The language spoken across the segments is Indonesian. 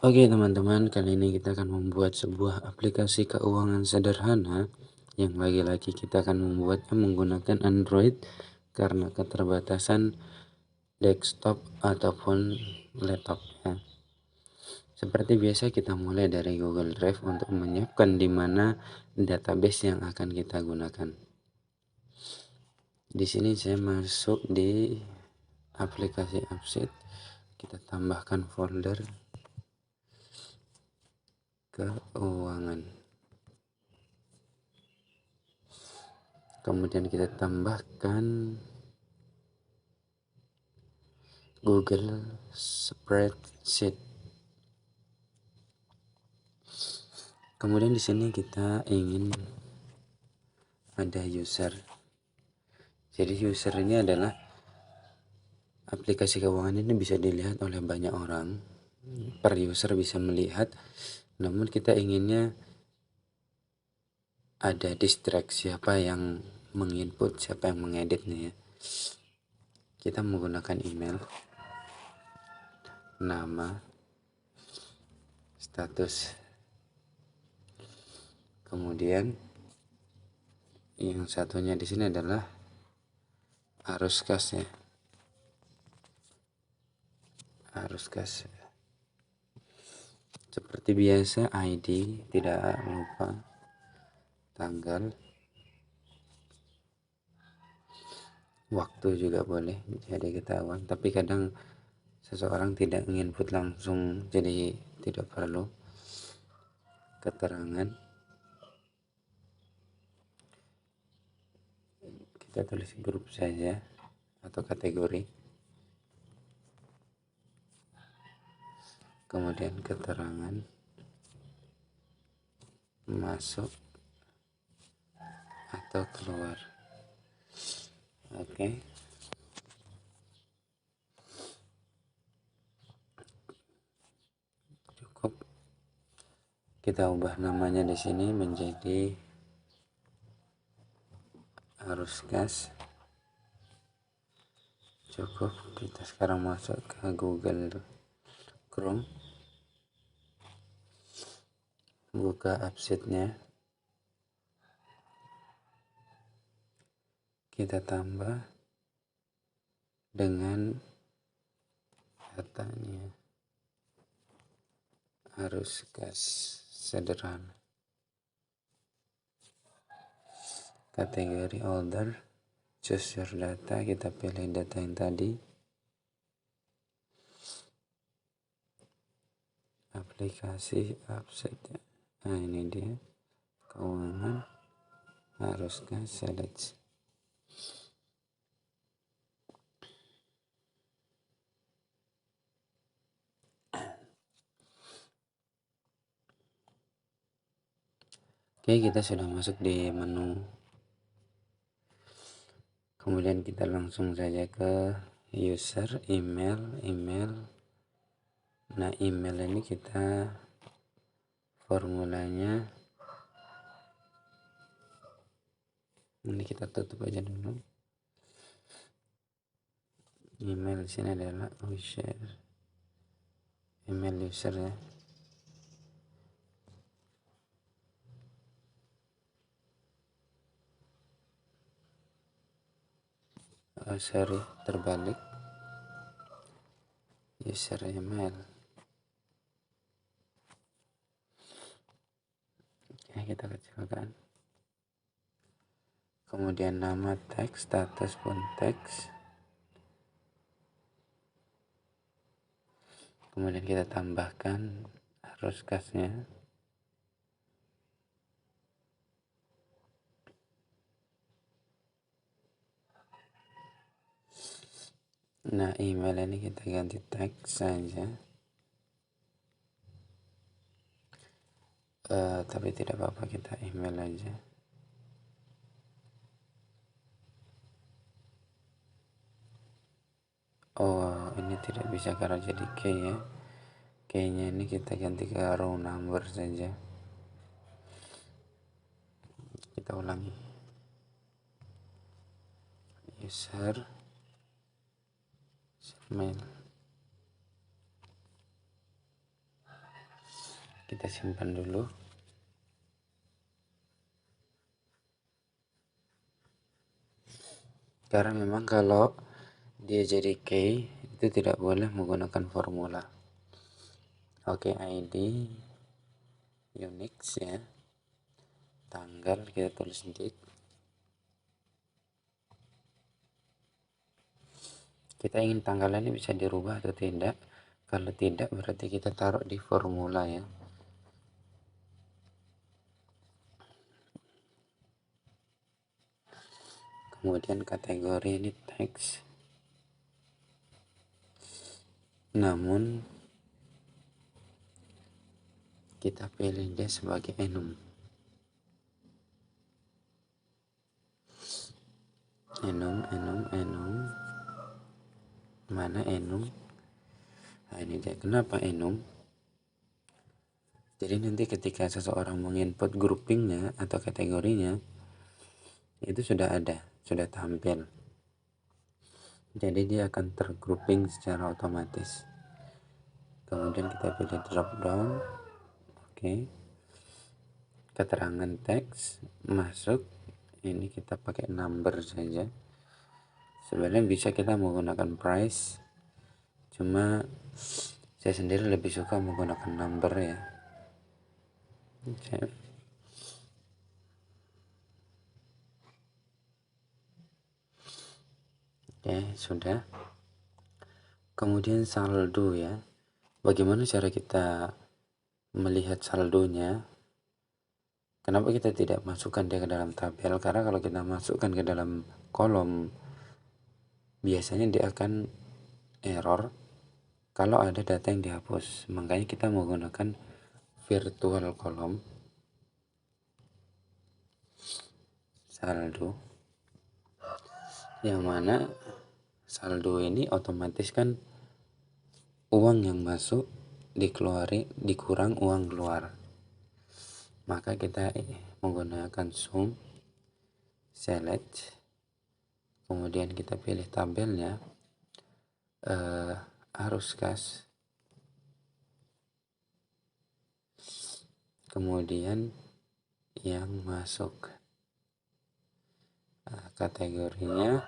Oke teman-teman, kali ini kita akan membuat sebuah aplikasi keuangan sederhana yang lagi-lagi kita akan membuatnya menggunakan Android karena keterbatasan desktop ataupun laptop ya. Seperti biasa kita mulai dari Google Drive untuk menyiapkan di mana database yang akan kita gunakan. Di sini saya masuk di aplikasi Upsheet, kita tambahkan folder keuangan. Kemudian kita tambahkan Google Spreadsheet. Kemudian di sini kita ingin ada user. Jadi user ini adalah aplikasi keuangan ini bisa dilihat oleh banyak orang. Per user bisa melihat. Namun kita inginnya ada distract, siapa yang menginput, siapa yang mengeditnya ya. Kita menggunakan email, nama, status. Kemudian yang satunya di sini adalah arus kas ya. Arus kas. Seperti biasa ID, tidak lupa tanggal, waktu juga boleh jadi ketahuan, tapi kadang seseorang tidak input langsung jadi tidak perlu. Keterangan kita tulis grup saja atau kategori. Kemudian keterangan masuk atau keluar. Oke. Cukup kita ubah namanya di sini menjadi arus gas. Cukup. Kita sekarang masuk ke Google Chrome, buka Upsheet-nya, kita tambah dengan datanya arus gas sederhana. Kategori order, choose your data, kita pilih data yang tadi. Aplikasi Upsheet, nah ini dia keuangan, arus gas, select. Oke, kita sudah masuk di menu. Kemudian kita langsung saja ke user, email. Nah, email ini kita formulanya ini kita tutup aja dulu. Email di sini adalah user, email user ya. Sorry, terbalik. User email. Oke, kita kecilkan. Kemudian nama teks, status pun teks. Kemudian kita tambahkan arus gasnya. Nah, email ini kita ganti teks saja. Tapi tidak apa-apa, kita email aja. Oh, ini tidak bisa karena jadi key ya. Key-nya ini kita ganti ke row number saja. Kita ulangi. User email. Kita simpan dulu. Karena memang kalau dia jadi key itu tidak boleh menggunakan formula. Oke, ID Unix ya. Tanggal kita tulis date. Kita ingin tanggalannya bisa dirubah atau tidak. Kalau tidak berarti kita taruh di formula ya. Kemudian kategori ini teks. Namun kita pilih dia sebagai enum. Enum. Mana enum? Nah, ini dia. Kenapa enum? Jadi nanti ketika seseorang menginput groupingnya atau kategorinya, itu sudah ada, sudah tampil. Jadi dia akan tergrouping secara otomatis. Kemudian kita pilih drop down. Oke. Keterangan teks masuk. Ini kita pakai number saja. Sebenarnya bisa kita menggunakan price. Cuma saya sendiri lebih suka menggunakan number ya. Save. Oke, sudah. Kemudian saldo ya. Bagaimana cara kita melihat saldonya? Kenapa kita tidak masukkan dia ke dalam tabel? Karena kalau kita masukkan ke dalam kolom, biasanya dia akan error kalau ada data yang dihapus. Makanya kita menggunakan virtual column saldo, yang mana saldo ini otomatis kan uang yang masuk dikurang uang keluar. Maka kita menggunakan sum select, kemudian kita pilih tabelnya, arus kas, kemudian yang masuk. Nah, kategorinya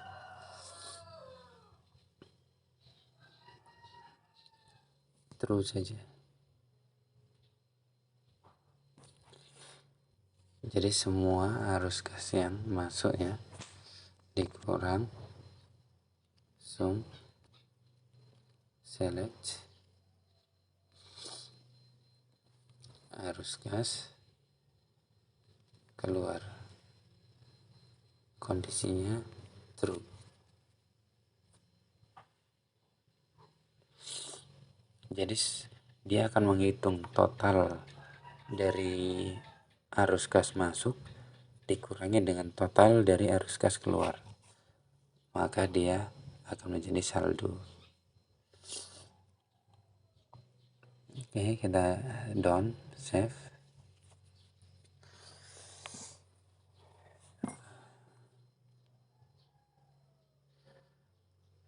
terus saja. Jadi semua arus kas yang masuk ya dikurang sum select arus kas keluar, kondisinya true. Jadi dia akan menghitung total dari arus kas masuk dikurangi dengan total dari arus kas keluar, maka dia akan menjadi saldo. Oke, kita down, save.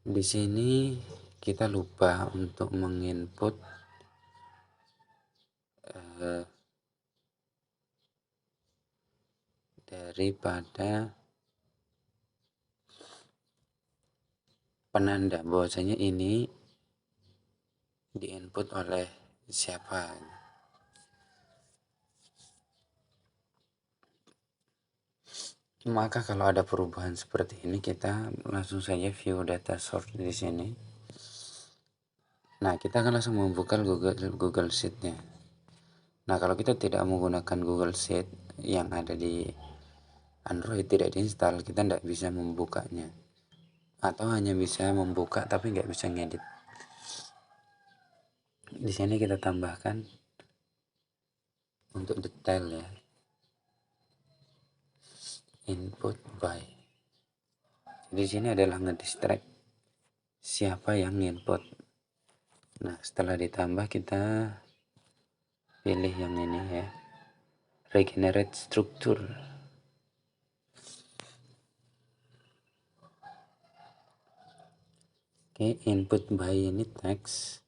Di sini kita lupa untuk menginput daripada penanda bahwasanya ini diinput oleh siapa. Maka kalau ada perubahan seperti ini, kita langsung saja view data source di sini. Nah, kita akan langsung membuka Google Sheet-nya. Nah, kalau kita tidak menggunakan Google Sheet yang ada di Android, tidak diinstal, kita tidak bisa membukanya. Atau hanya bisa membuka tapi nggak bisa ngedit. Di sini kita tambahkan untuk detail ya. Input by. Di sini adalah ngedistract siapa yang input. Nah, setelah ditambah kita pilih yang ini ya. Regenerate structure. Oke, input by ini teks.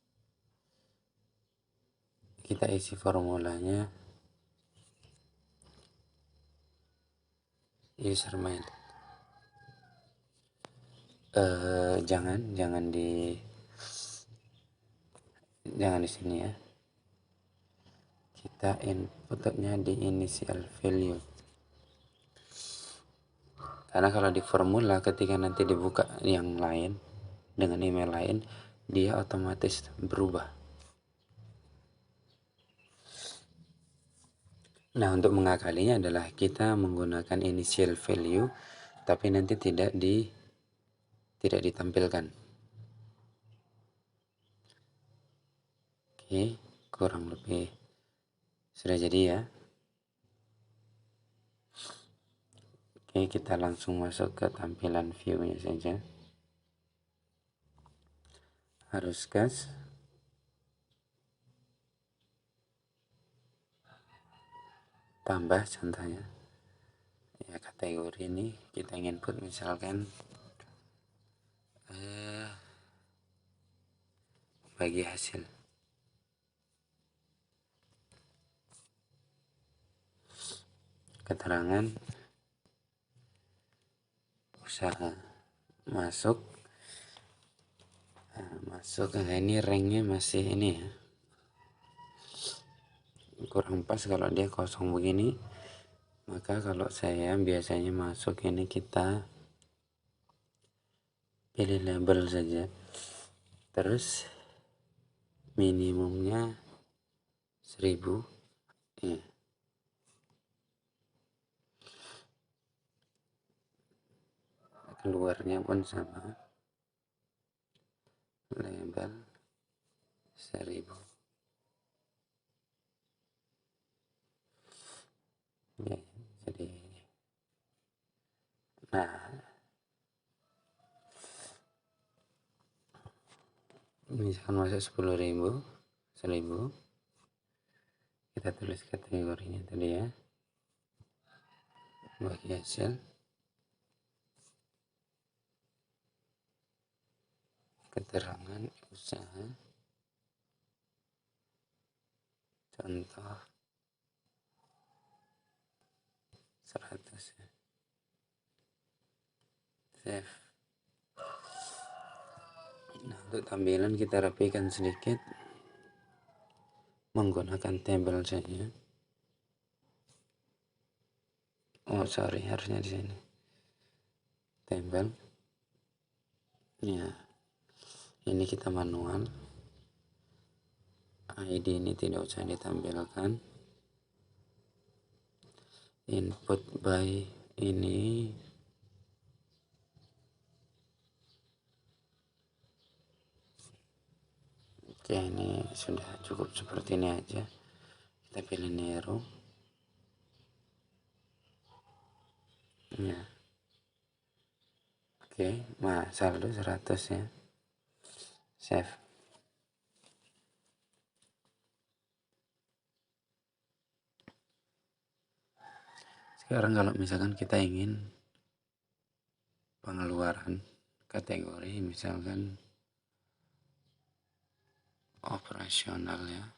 kita isi formulanya user main. Jangan di sini ya. Kita inputnya di initial value. Karena kalau di formula ketika nanti dibuka yang lain dengan email lain, dia otomatis berubah. Nah, untuk mengakalinya adalah kita menggunakan initial value tapi nanti tidak ditampilkan. Oke, kurang lebih sudah jadi ya. Oke, kita langsung masuk ke tampilan view-nya saja. Arus gas. Tambah contohnya. Ya, kategori ini kita input misalkan bagi hasil. Keterangan usaha masuk. Nah, ini ranknya masih ini ya, kurang pas kalau dia kosong begini. Maka kalau saya biasanya masuk ini, kita pilih label saja, terus minimumnya 1000 ya. Keluarnya pun sama, label 1000 ya. Jadi nah, misalkan masuk 10.000 kita tulis kategorinya tadi ya, bagi hasil. Keterangan usaha contoh 100 ya. Save. Nah, untuk tampilan kita rapikan sedikit menggunakan tabel saja. Oh sorry, harusnya di sini tabel ya. Ini kita manual, ID ini tidak usah ditampilkan. Input by ini oke, ini sudah cukup seperti ini aja. Kita pilih Nero ya. Oke, nah saldo 100 ya. Save. Sekarang kalau misalkan kita ingin pengeluaran kategori, misalkan operasional ya,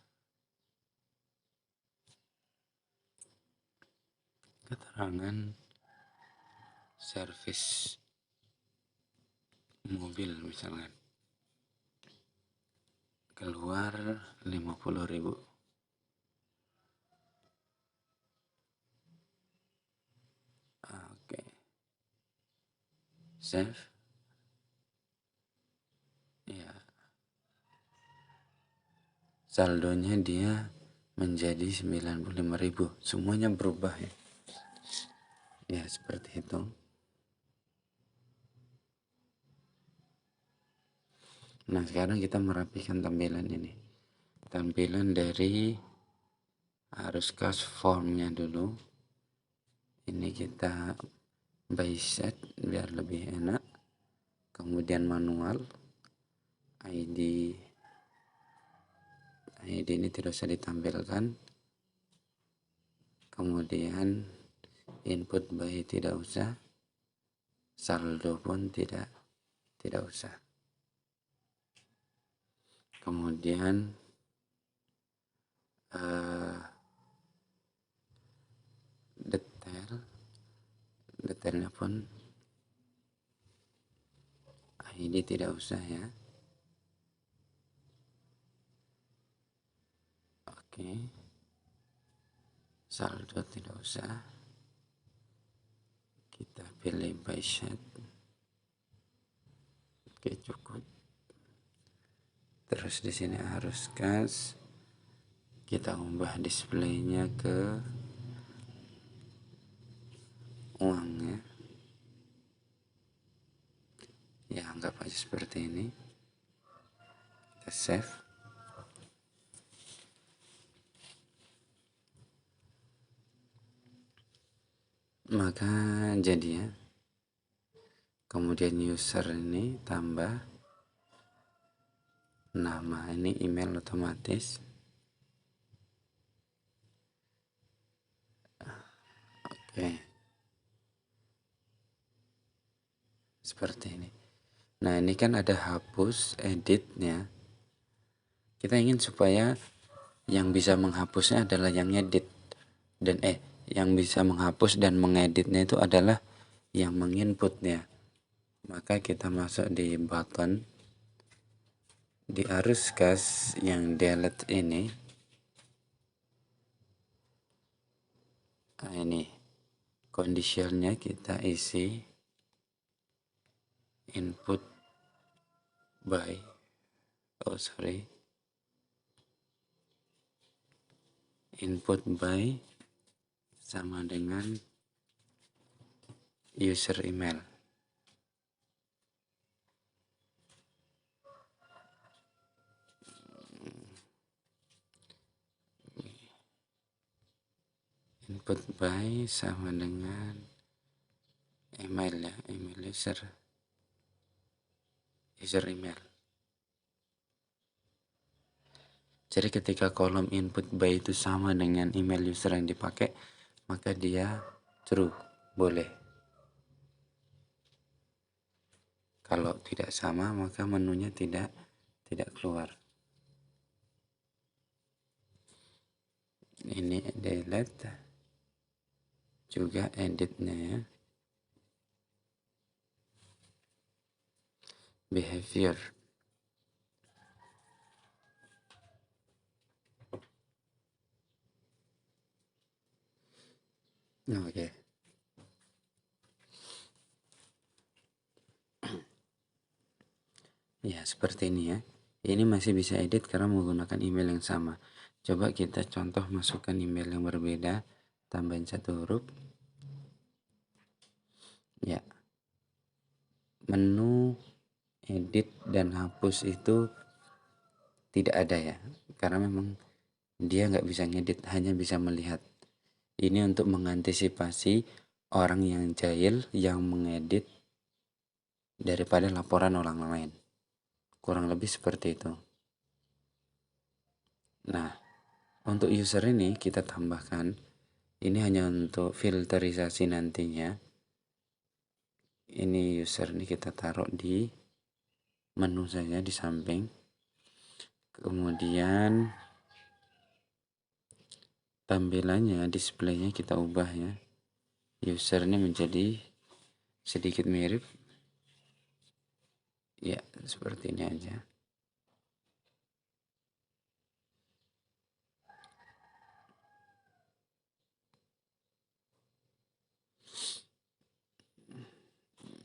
keterangan servis mobil misalkan keluar 50.000. Oke, save ya. Saldonya dia menjadi 95.000, semuanya berubah ya. Ya seperti itu. Nah, sekarang kita merapikan tampilan ini. Tampilan dari arus gas formnya dulu. Ini kita by set biar lebih enak. Kemudian manual. ID ini tidak usah ditampilkan. Kemudian input by tidak usah. Saldo pun tidak usah. Kemudian telepon. ID tidak usah ya. Oke. Saldo tidak usah. Kita pilih by chat. Oke, cukup. Terus di sini harus cash. Kita ubah displaynya ke uangnya. Ya, anggap aja seperti ini. Kita save. Maka jadi ya. Kemudian user ini tambah nama, ini email otomatis. Oke. Seperti ini. Nah, ini kan ada hapus, editnya. Kita ingin supaya yang bisa menghapusnya adalah yang edit. Dan yang bisa menghapus dan mengeditnya itu adalah yang menginputnya. Maka kita masuk di button, di arus kas yang delete ini. Nah, ini conditionnya kita isi input by input by sama dengan user email. Input by sama dengan email ya, email user email. Jadi ketika kolom input by itu sama dengan email user yang dipakai, maka dia true, boleh. Kalau tidak sama, maka menunya tidak keluar. Ini delete, juga editnya ya. Behavior. Oke. Ya, seperti ini ya. Ini masih bisa edit karena menggunakan email yang sama. Coba kita contoh masukkan email yang berbeda, tambahin 1 huruf. Ya. Menu edit dan hapus itu tidak ada ya. Karena memang dia nggak bisa ngedit, hanya bisa melihat. Ini untuk mengantisipasi orang yang jahil yang mengedit daripada laporan orang lain. Kurang lebih seperti itu. Nah, untuk user ini kita tambahkan, ini hanya untuk filterisasi nantinya. Ini user ini kita taruh di menu saja di samping. Kemudian tampilannya, displaynya kita ubah ya. User ini menjadi sedikit mirip. Ya, seperti ini aja.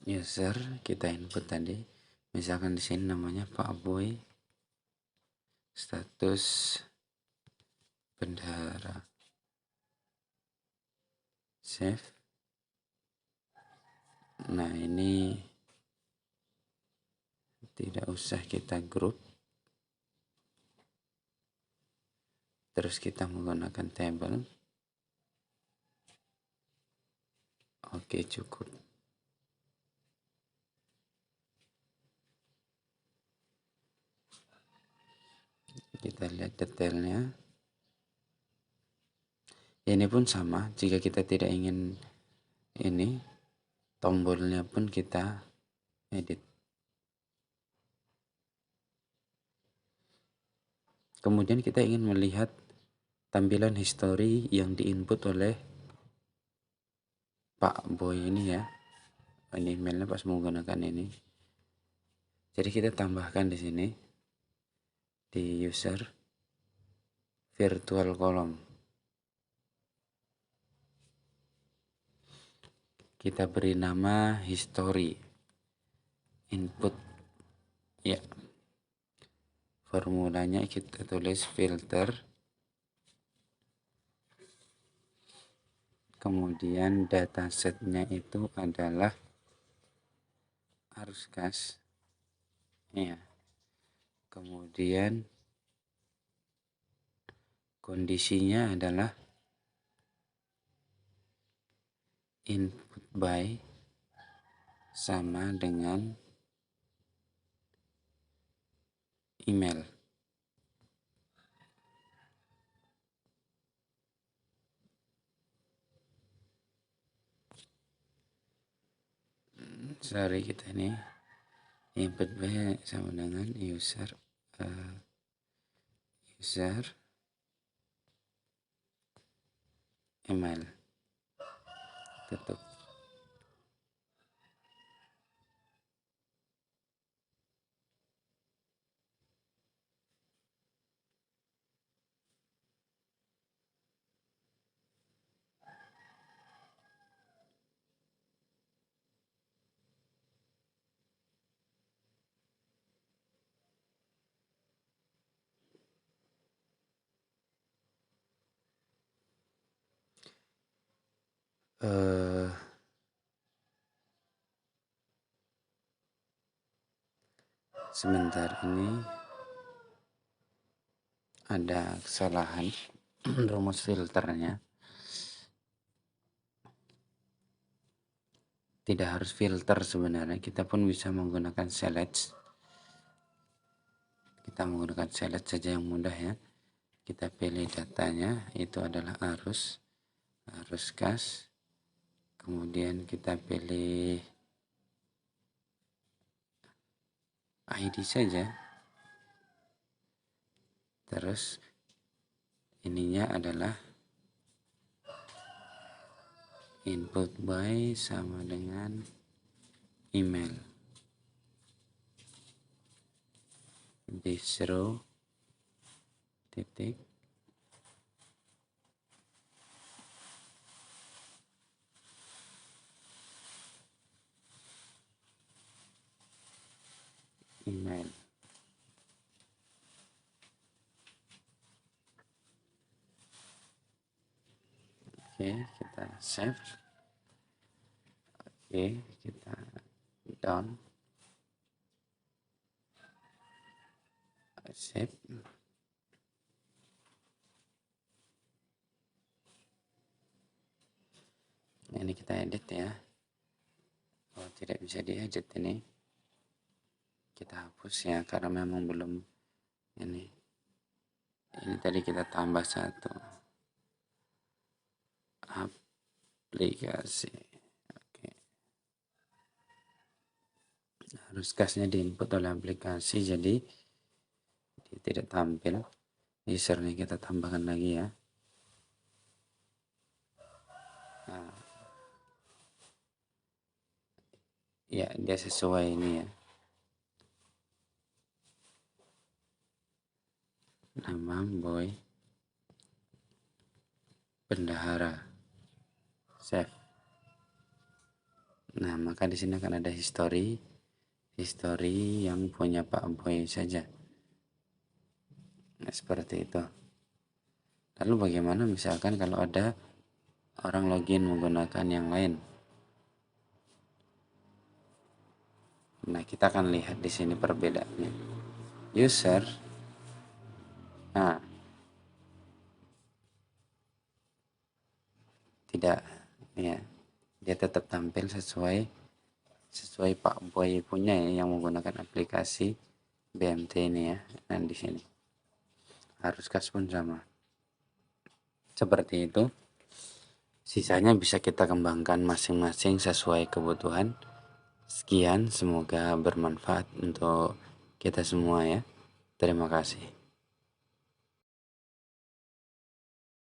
User kita input tadi, misalkan di sini namanya Pak Boy, status bendahara, save. Nah, ini tidak usah kita grup, terus kita menggunakan table. Oke, cukup. Kita lihat detailnya. Ini pun sama, jika kita tidak ingin ini, tombolnya pun kita edit. Kemudian kita ingin melihat tampilan history yang diinput oleh Pak Boy ini ya. ini emailnya pas menggunakan ini. Jadi kita tambahkan di sini di user virtual column. Kita beri nama history input ya. Formulanya kita tulis filter, kemudian datasetnya itu adalah arus gas ya. Kemudian kondisinya adalah input by sama dengan email. Sorry, kita ini input by sama dengan user email. Tutup. Sebentar, ini ada kesalahan rumus filternya. Tidak harus filter sebenarnya, kita pun bisa menggunakan select. Kita menggunakan select saja yang mudah ya. Kita pilih datanya, itu adalah arus gas. Kemudian kita pilih ID saja. Terus ininya adalah input by sama dengan email. Disuruh titik email. Oke, kita save. Oke, kita down. Save. Ini kita edit ya. Kalau tidak bisa diedit ini, kita hapus ya, karena memang belum ini tadi kita tambah satu aplikasi. Oke. Arus gasnya diinput oleh aplikasi, jadi dia tidak tampil. Usernya kita tambahkan lagi ya. Nah, ya dia sesuai ini ya. Nama boy bendahara. Save. Nah, maka di sini akan ada history yang punya Pak Boy saja. Nah, seperti itu. Lalu bagaimana misalkan kalau ada orang login menggunakan yang lain? Nah, kita akan lihat di sini perbedaannya. User, nah, tidak, ya, dia tetap tampil sesuai Pak Boy punya ya, yang menggunakan aplikasi BMT ini ya. Dan di sini arus gas pun sama. Seperti itu. Sisanya bisa kita kembangkan masing-masing sesuai kebutuhan. Sekian, semoga bermanfaat untuk kita semua ya. Terima kasih.